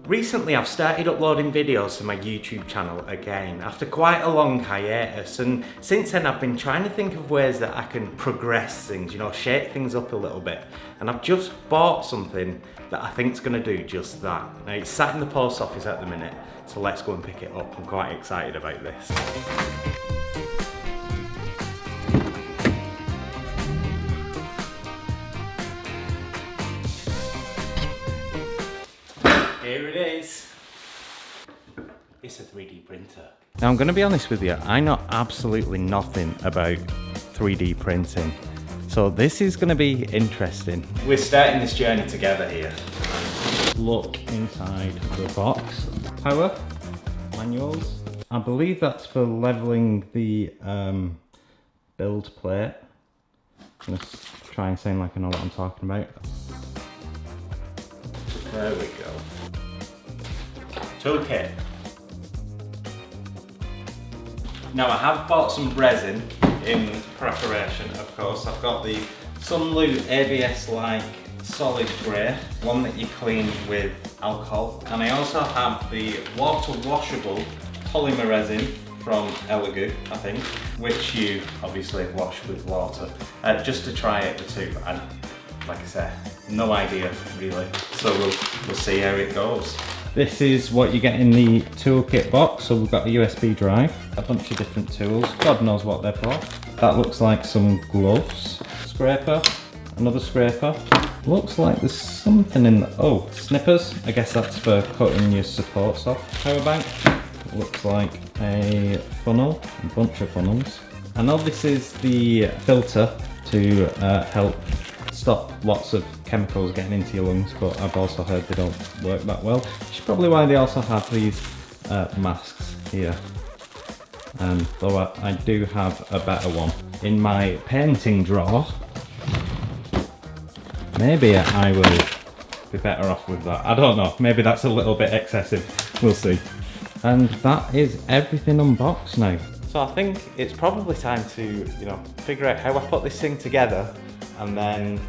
Recently I've started uploading videos to my YouTube channel again after quite a long hiatus, and since then I've been trying to think of ways that I can progress things, you know, shake things up a little bit, and I've just bought something that I think is going to do just that. Now it's sat in the post office at the minute, so let's go and pick it up. I'm quite excited about this. Here it is. It's a 3D printer. Now I'm going to be honest with you, I know absolutely nothing about 3D printing. So this is going to be interesting. We're starting this journey together here. Look inside the box. Power, manuals. I believe that's for leveling the build plate. I'm going to try and sound like I know what I'm talking about. There we go. Toolkit. Now I have bought some resin in preparation, of course. I've got the Sunlu ABS-like solid grey, one that you clean with alcohol, and I also have the water washable polymer resin from Elegoo, I think, which you obviously wash with water, just to try it the two. And like I said, no idea really, so we'll see how it goes. This is what you get in the toolkit box. So we've got a USB drive, a bunch of different tools, God knows what they're for. That looks like some gloves, scraper, another scraper. Looks like there's something in the, oh, snippers. I guess that's for cutting your supports off. Power bank, looks like a funnel, a bunch of funnels. I know this is the filter to help stop lots of chemicals getting into your lungs, but I've also heard they don't work that well, which is probably why they also have these masks here. Though I do have a better one in my painting drawer. Maybe I will be better off with that. I don't know, maybe that's a little bit excessive, we'll see. And that is everything unboxed now. So I think it's probably time to, you know, figure out how I put this thing together and then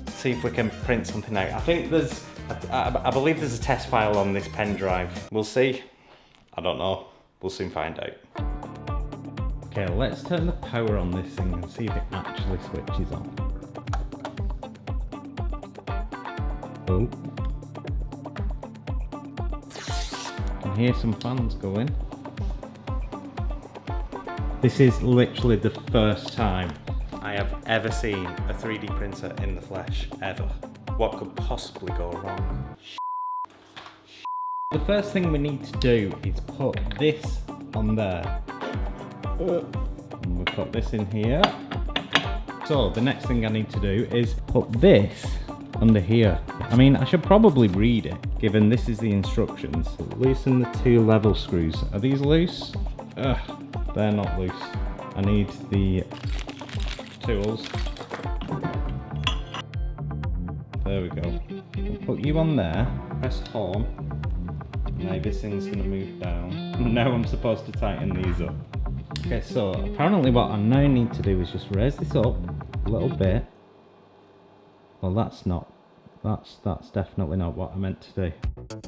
see if we can print something out. I think there's, I believe there's a test file on this pen drive. We'll see. I don't know. We'll soon find out. Okay, let's turn the power on this thing and see if it actually switches on. Oh. I can hear some fans going. This is literally the first time I have ever seen a 3D printer in the flesh, ever. What could possibly go wrong? The first thing we need to do is put this on there. And we'll put this in here. So the next thing I need to do is put this under here. I mean, I should probably read it, given this is the instructions. Loosen the two level screws. Are these loose? Ugh, they're not loose. I need the tools. There we go. We'll put you on there, press home. Now this thing's going to move down. Now I'm supposed to tighten these up. Okay, so apparently what I now need to do is just raise this up a little bit. Well, that's definitely not what I meant to do.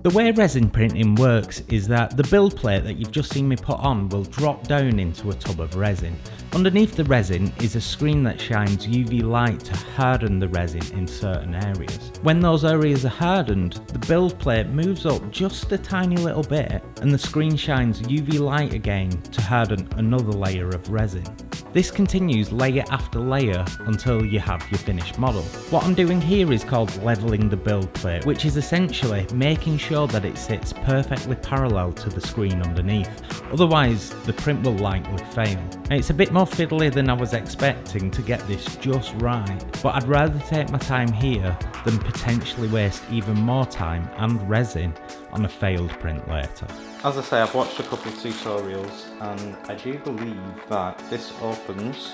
The way resin printing works is that the build plate that you've just seen me put on will drop down into a tub of resin. Underneath the resin is a screen that shines UV light to harden the resin in certain areas. When those areas are hardened, the build plate moves up just a tiny little bit and the screen shines UV light again to harden another layer of resin. This continues layer after layer until you have your finished model. What I'm doing here is called leveling the build plate, which is essentially making sure that it sits perfectly parallel to the screen underneath. Otherwise, the print will likely fail. Now, it's a bit more fiddly than I was expecting to get this just right, but I'd rather take my time here than potentially waste even more time and resin on a failed print later. As I say, I've watched a couple of tutorials and I do believe that this opens,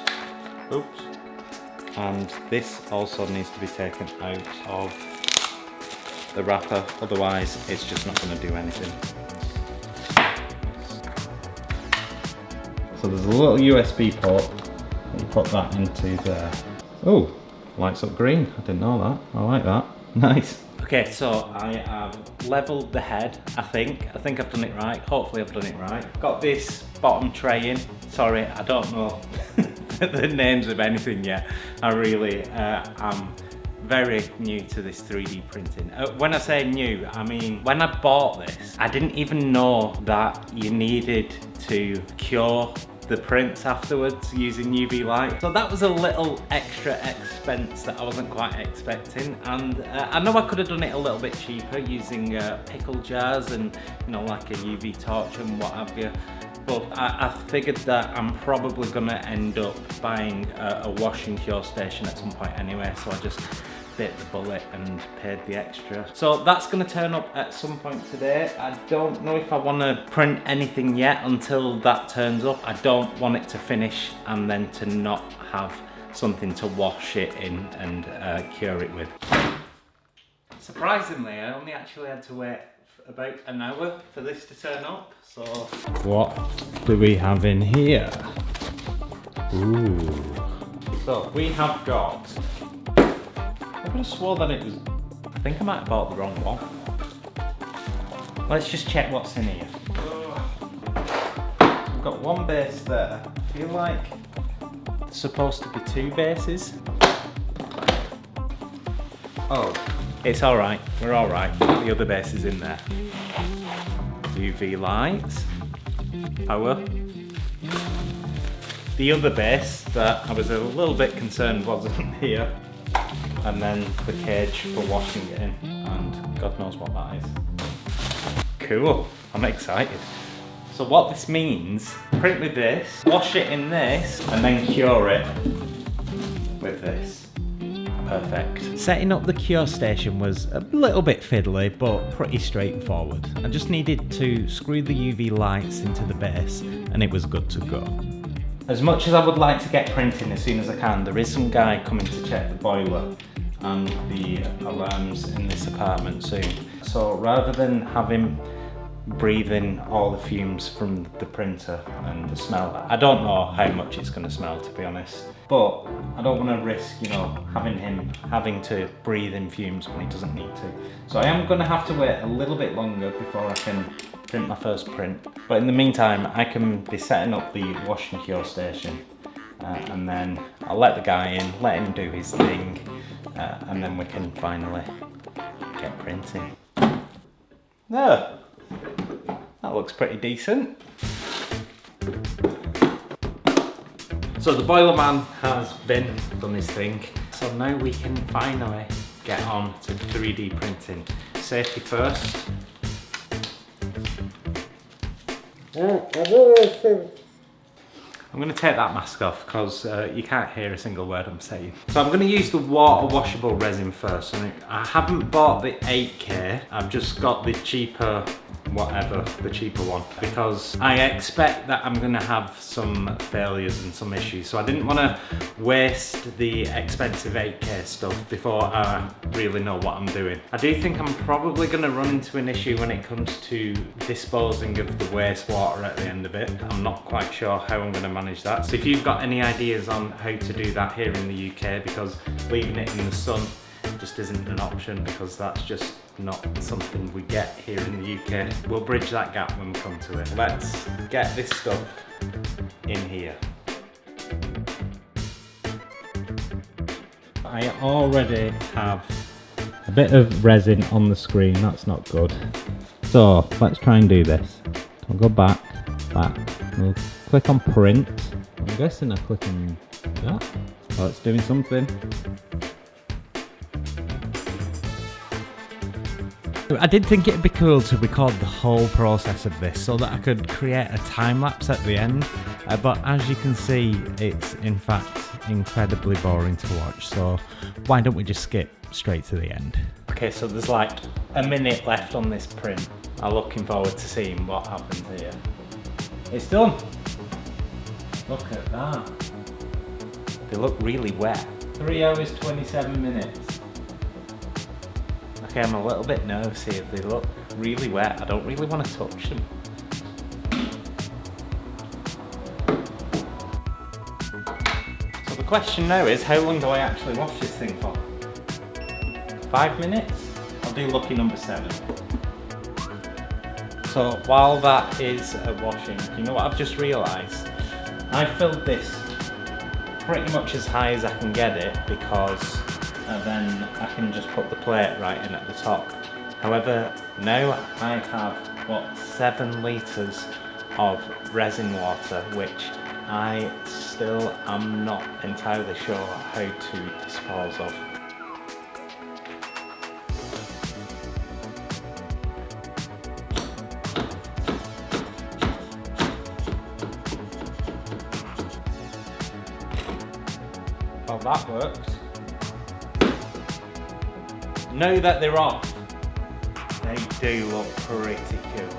oops, and this also needs to be taken out of the wrapper, otherwise it's just not going to do anything. So there's a little USB port, and you put that into there. Oh, lights up green, I didn't know that, I like that, nice. Okay, so I have leveled the head, I think. I think I've done it right. Hopefully I've done it right. Got this bottom tray in. Sorry, I don't know the names of anything yet. I really am very new to this 3D printing. When I say new, I mean, when I bought this, I didn't even know that you needed to cure the prints afterwards using UV light. So that was a little extra expense that I wasn't quite expecting. And I know I could have done it a little bit cheaper using pickle jars and, you know, like a UV torch and what have you. But I figured that I'm probably gonna end up buying a wash and cure station at some point anyway, so I just bit the bullet and paid the extra. So that's gonna turn up at some point today. I don't know if I wanna print anything yet until that turns up. I don't want it to finish and then to not have something to wash it in and cure it with. Surprisingly, I only actually had to wait about an hour for this to turn up, so... What do we have in here? Ooh. So we have got... I could have swore that it was... I think I might have bought the wrong one. Let's just check what's in here. We've got one base there. I feel like there's supposed to be two bases. Oh. It's alright, we're alright. The other base is in there. UV lights. Power. The other base that I was a little bit concerned wasn't here. And then the cage for washing it in. And God knows what that is. Cool, I'm excited. So what this means, print with this, wash it in this, and then cure it with this. Perfect. Setting up the cure station was a little bit fiddly, but pretty straightforward. I just needed to screw the UV lights into the base and it was good to go. As much as I would like to get printing as soon as I can, there is some guy coming to check the boiler and the alarms in this apartment soon. So rather than have him breathing all the fumes from the printer and the smell, I don't know how much it's going to smell, to be honest. But I don't want to risk, you know, having him having to breathe in fumes when he doesn't need to. So I am going to have to wait a little bit longer before I can print my first print. But in the meantime, I can be setting up the wash and cure station. And then I'll let the guy in, let him do his thing, and then we can finally get printing. There. That looks pretty decent. So the boiler man has done his thing. So now we can finally get on to 3D printing. Safety first. I'm going to take that mask off because you can't hear a single word I'm saying. So I'm going to use the water washable resin first. And I haven't bought the 8K, I've just got the cheaper whatever, the cheaper one, because I expect that I'm going to have some failures and some issues. So I didn't want to waste the expensive 8K stuff before I really know what I'm doing. I do think I'm probably going to run into an issue when it comes to disposing of the wastewater at the end of it. I'm not quite sure how I'm going to manage that. So if you've got any ideas on how to do that here in the UK, because leaving it in the sun just isn't an option, because that's just not something we get here in the UK. We'll bridge that gap when we come to it. Let's get this stuff in here. I already have a bit of resin on the screen, that's not good. So let's try and do this. I'll go back, we'll click on print. I'm guessing I'm clicking that. Oh, it's doing something. I did think it'd be cool to record the whole process of this so that I could create a time lapse at the end, but as you can see, it's in fact incredibly boring to watch, so why don't we just skip straight to the end. Okay, so there's like a minute left on this print. I'm looking forward to seeing what happens here. It's done! Look at that. They look really wet. 3 hours 27 minutes. Okay, I'm a little bit nervous here. They look really wet. I don't really want to touch them. So the question now is, how long do I actually wash this thing for? 5 minutes? I'll do lucky number 7. So while that is washing, you know what I've just realised? I filled this pretty much as high as I can get it, because then I can just put the plate right in at the top. However, now I have, what, 7 litres of resin water, which I still am not entirely sure how to dispose of. Well, that works. Now that they're off, they do look pretty cool.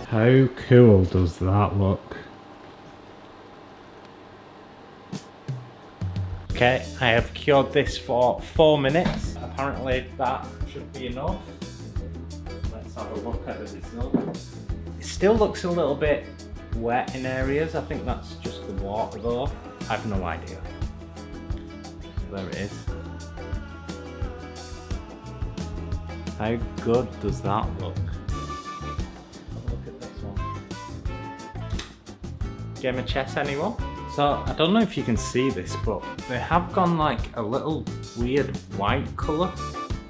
How cool does that look? Okay, I have cured this for 4 minutes. Apparently that should be enough. Let's have a look at the result. It still looks a little bit wet in areas. I think that's just the water though. I have no idea. There it is. How good does that look? Game of chess, anyone? So I don't know if you can see this, but they have gone like a little weird white colour.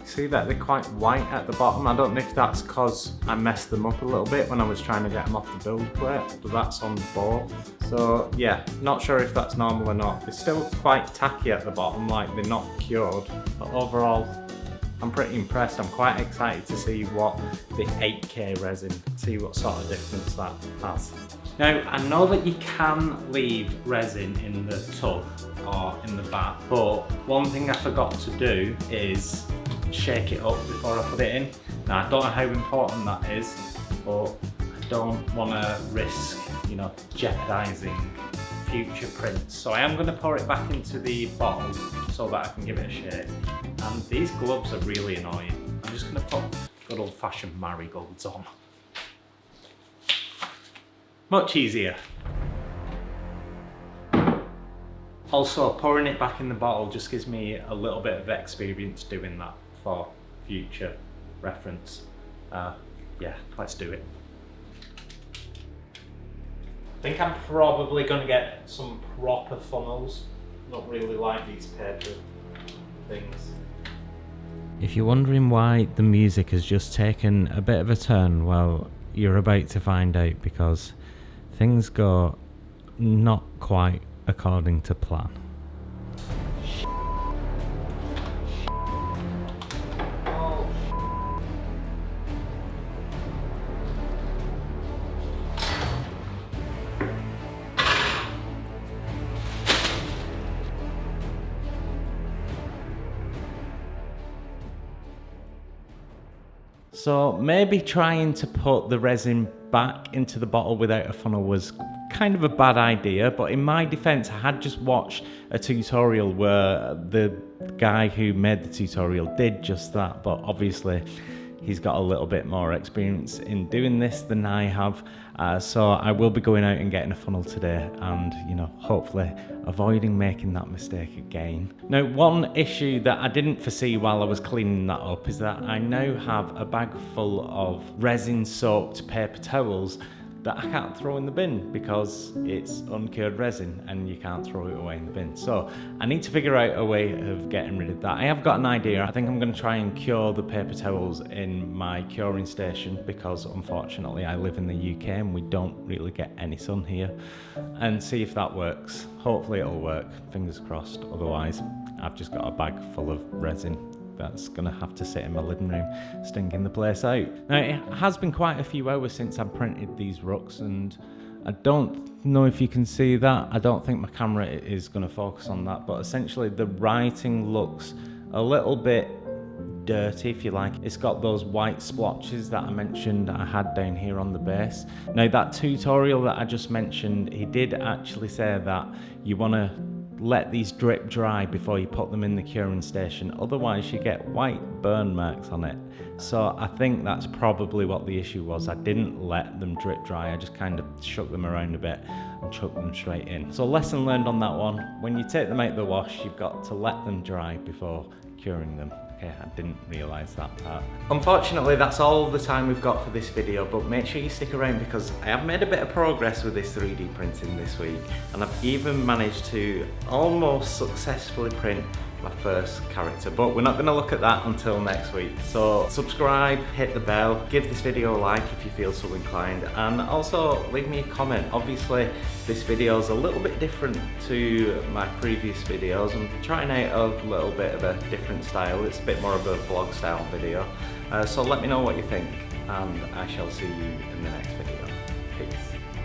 See that they're quite white at the bottom. I don't know if that's because I messed them up a little bit when I was trying to get them off the build plate, but that's on both. So yeah, not sure if that's normal or not. They're still quite tacky at the bottom, like they're not cured, but overall I'm pretty impressed. I'm quite excited to see what the 8K resin, see what sort of difference that has. Now, I know that you can leave resin in the tub or in the vat, but one thing I forgot to do is shake it up before I put it in. Now, I don't know how important that is, but I don't want to risk, you know, jeopardising future prints. So I am going to pour it back into the bottle so that I can give it a shake. And these gloves are really annoying. I'm just going to put good old-fashioned marigolds on. Much easier. Also, pouring it back in the bottle just gives me a little bit of experience doing that for future reference. Yeah, let's do it. I think I'm probably going to get some proper funnels. Not really like these paper things. If you're wondering why the music has just taken a bit of a turn, well, you're about to find out, because things go not quite according to plan. So maybe trying to put the resin back into the bottle without a funnel was kind of a bad idea, but in my defense, I had just watched a tutorial where the guy who made the tutorial did just that, but obviously he's got a little bit more experience in doing this than I have. So I will be going out and getting a funnel today and, you know, hopefully avoiding making that mistake again. Now, one issue that I didn't foresee while I was cleaning that up is that I now have a bag full of resin-soaked paper towels that I can't throw in the bin because it's uncured resin and you can't throw it away in the bin. So I need to figure out a way of getting rid of that. I have got an idea. I think I'm going to try and cure the paper towels in my curing station because unfortunately I live in the UK and we don't really get any sun here, and see if that works. Hopefully it'll work, fingers crossed. Otherwise I've just got a bag full of resin that's gonna have to sit in my living room stinking the place out. Now, it has been quite a few hours since I printed these rucks, and I don't know if you can see that. I don't think my camera is gonna focus on that, but essentially the writing looks a little bit dirty, if you like. It's got those white splotches that I mentioned I had down here on the base. Now, that tutorial that I just mentioned, he did actually say that you wanna let these drip dry before you put them in the curing station, otherwise you get white burn marks on it. So I think that's probably what the issue was. I didn't let them drip dry, I just kind of shook them around a bit and chucked them straight in. So lesson learned on that one, when you take them out the wash, you've got to let them dry before curing them. Okay, I didn't realise that part. Unfortunately, that's all the time we've got for this video, but make sure you stick around because I have made a bit of progress with this 3D printing this week, and I've even managed to almost successfully print my first character, but we're not going to look at that until next week. So subscribe, hit the bell, give this video a like if you feel so inclined, and also leave me a comment. Obviously this video is a little bit different to my previous videos. I'm trying out a little bit of a different style. It's a bit more of a vlog style video, so let me know what you think, and I shall see you in the next video. Peace.